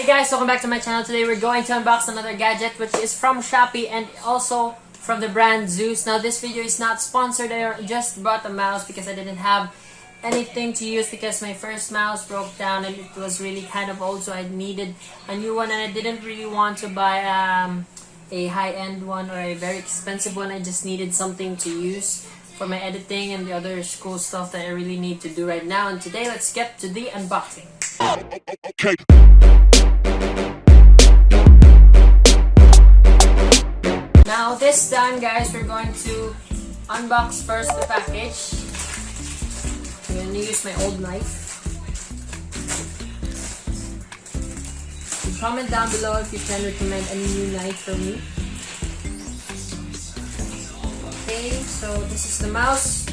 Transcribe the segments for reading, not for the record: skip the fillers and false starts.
Hey guys, welcome back to my channel. Today we're going to unbox another gadget which is from Shopee and also from the brand Zeus. Now this video is not sponsored. I just bought a mouse because I didn't have anything to use because my first mouse broke down and it was really kind of old, so I needed a new one, and I didn't really want to buy a high-end one or a very expensive one. I just needed something to use for my editing and the other school stuff that I really need to do right now. And today let's get to the unboxing. Okay. Now this time guys, we're going to unbox first the package. I'm going to use my old knife. Comment down below if you can recommend any new knife for me. Okay, so this is the mouse.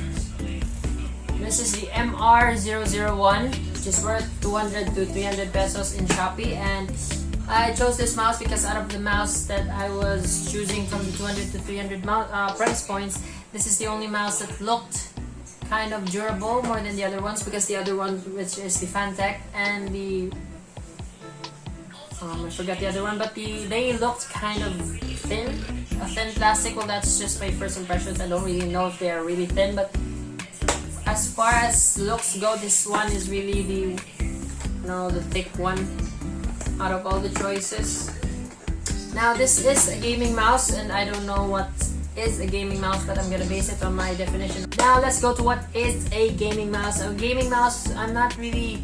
This is the MR001, which is worth 200 to 300 pesos in Shopee, and I chose this mouse because out of the mouse that I was choosing from the 200 to 300 price points, this is the only mouse that looked kind of durable more than the other ones, because the other one, which is the Fantech and the I forgot the other one, but they looked kind of thin, a thin plastic. Well, that's just my first impressions. I don't really know if they are really thin, but as far as looks go, this one is really the thick one out of all the choices. Now this is a gaming mouse, and I don't know what is a gaming mouse, but I'm gonna base it on my definition. Now let's go to what is a gaming mouse. A gaming mouse, I'm not really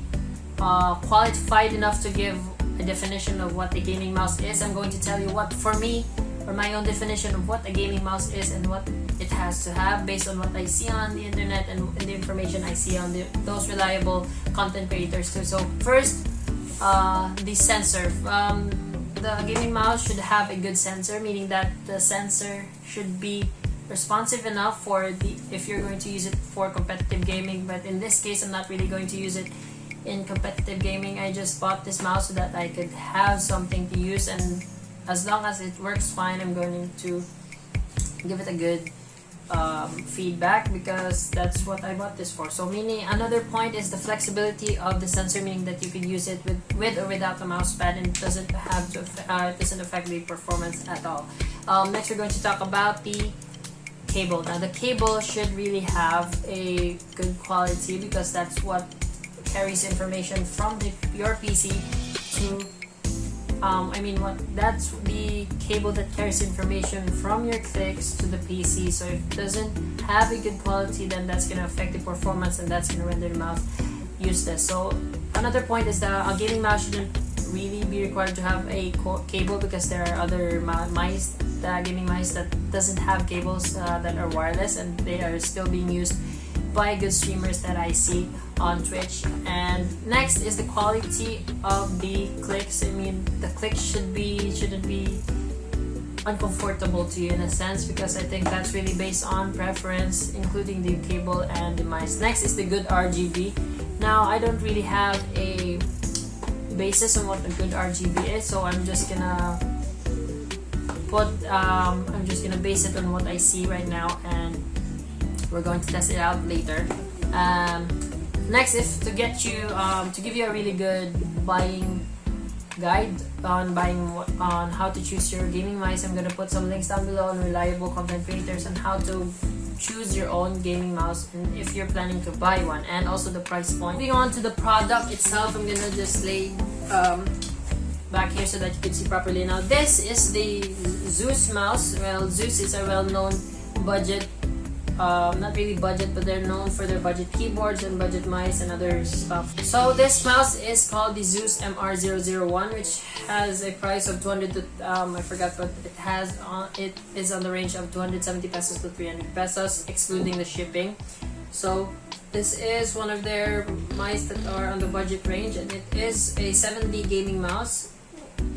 qualified enough to give a definition of what a gaming mouse is. I'm going to tell you what, for me, or my own definition of what a gaming mouse is and what it has to have based on what I see on the internet and the information I see on those reliable content creators too. So first, the sensor. The gaming mouse should have a good sensor, meaning that the sensor should be responsive enough for if you're going to use it for competitive gaming. But in this case, I'm not really going to use it in competitive gaming. I just bought this mouse so that I could have something to use, and as long as it works fine, I'm going to give it a good feedback, because that's what I bought this for. So meaning, another point is the flexibility of the sensor, meaning that you can use it with or without a mouse pad, and it doesn't have to it doesn't affect the performance at all. Next, we're going to talk about the cable. Now the cable should really have a good quality, because that's what carries information from your PC to that's the cable that carries information from your clicks to the PC. So if it doesn't have a good quality, then that's going to affect the performance, and that's going to render the mouse useless. So another point is that a gaming mouse shouldn't really be required to have a cable, because there are other mice, gaming mice, that doesn't have cables that are wireless, and they are still being used by good streamers that I see on Twitch. And next is the quality of the clicks. I mean, the clicks shouldn't be uncomfortable to you in a sense, because I think that's really based on preference, including the cable and the mice. Next is the good RGB. Now I don't really have a basis on what a good RGB is, so I'm just gonna base it on what I see right now, and we're going to test it out later. Next is to give you a really good buying guide on how to choose your gaming mice. I'm gonna put some links down below on reliable content creators on how to choose your own gaming mouse, and if you're planning to buy one, and also the price point. Moving on to the product itself, I'm gonna just lay back here so that you can see properly. Now this is the Zeus mouse. Well, Zeus is a well-known budget, not really budget, but they're known for their budget keyboards and budget mice and other stuff. So this mouse is called the Zeus-MR001, which has a price of 200 to I forgot, but it is on the range of 270 pesos to 300 pesos excluding the shipping. So this is one of their mice that are on the budget range, and it is a 7D gaming mouse.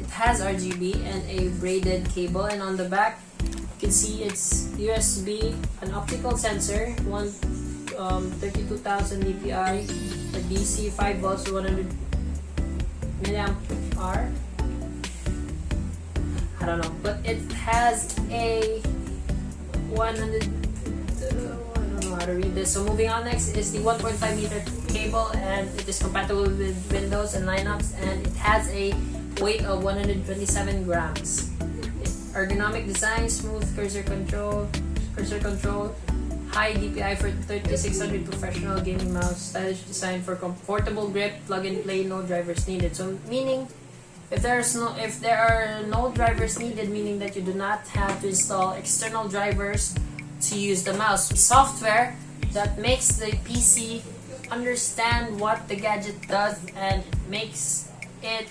It has RGB and a braided cable, and on the back you can see it's USB, an optical sensor, 32,000 dpi, a DC 5 volts to 100 milliamp hour. I don't know, but it has a 100. I don't know how to read this. So moving on, next is the 1.5 meter cable, and it is compatible with Windows and Linux, and it has a weight of 127 grams. Ergonomic design, smooth cursor control, high DPI for 3600 professional gaming mouse, stylish design for comfortable grip, plug and play, no drivers needed. So meaning, if there are no drivers needed, meaning that you do not have to install external drivers to use the mouse. Software that makes the PC understand what the gadget does and makes it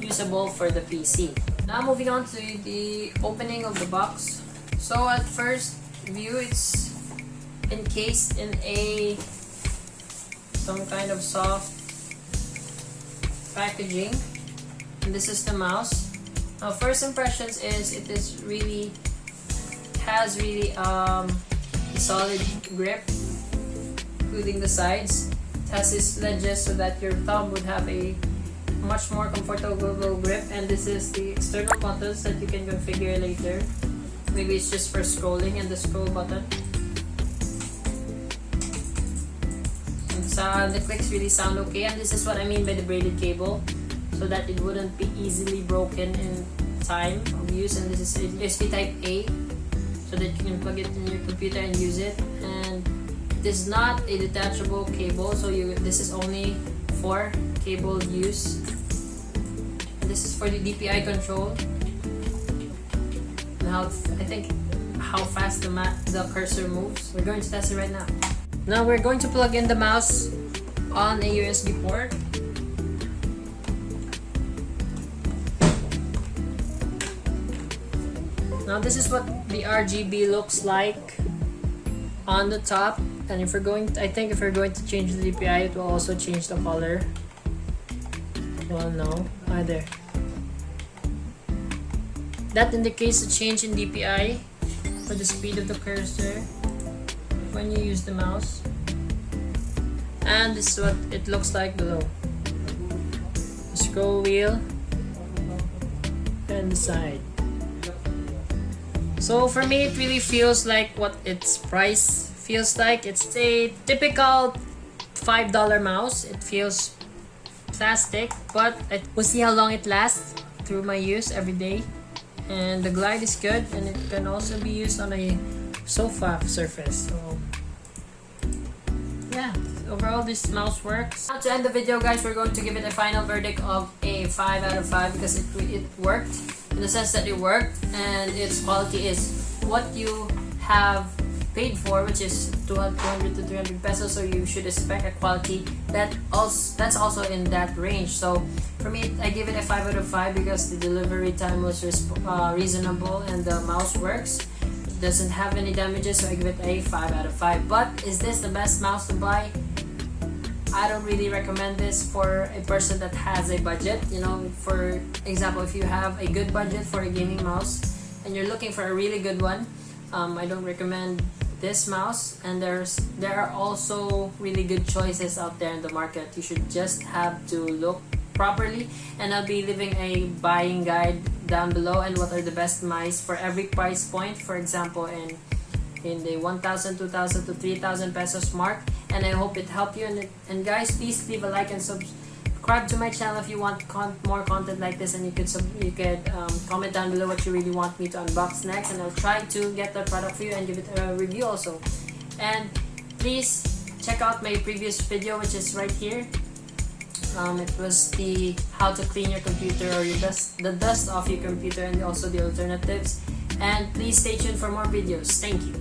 usable for the PC. Now moving on to the opening of the box. So at first view, it's encased in some kind of soft packaging, and this is the mouse. Now first impressions is it has really a solid grip, including the sides. It has these ledges so that your thumb would have a much more comfortable grip, and this is the external buttons that you can configure later. Maybe it's just for scrolling, and the scroll button. And the clicks really sound okay, and this is what I mean by the braided cable, so that it wouldn't be easily broken in time of use. And this is USB type A, so that you can plug it in your computer and use it. And this is not a detachable cable, so this is only for cable use. And this is for the DPI control. Now I think how fast the cursor moves. We're going to test it right now. Now we're going to plug in the mouse on a USB port. Now this is what the RGB looks like on the top, and if we're going to change the DPI, it will also change the color. Well, no, either. That indicates a change in DPI for the speed of the cursor when you use the mouse. And this is what it looks like below. The scroll wheel and the side. So for me, it really feels like what its price feels like. It's a typical $5 mouse. It feels plastic, but we'll see how long it lasts through my use every day. And the glide is good, and it can also be used on a sofa surface. So yeah, overall this mouse works. Now to end the video, guys, we're going to give it a final verdict of a 5 out of 5 because it worked, in the sense that it worked and its quality is what you have paid for, which is 200 to 300 pesos. So you should expect a quality that's also in that range. So for me, I give it a 5 out of 5 because the delivery time was reasonable and the mouse works. It doesn't have any damages, so I give it a 5 out of 5. But is this the best mouse to buy? I don't really recommend this for a person that has a budget. You know, for example, if you have a good budget for a gaming mouse and you're looking for a really good one, I don't recommend this mouse. And there are also really good choices out there in the market. You should just have to look properly, and I'll be leaving a buying guide down below and what are the best mice for every price point. For example, in the 1,000, 2,000 to 3,000 pesos mark. And I hope it helped you. And guys, please leave a like and subscribe to my channel if you want more content like this. And you could comment down below what you really want me to unbox next, and I'll try to get that product for you and give it a review also. And please check out my previous video, which is right here. It was the how to clean your computer or the dust off your computer, and also the alternatives. And please stay tuned for more videos. Thank you.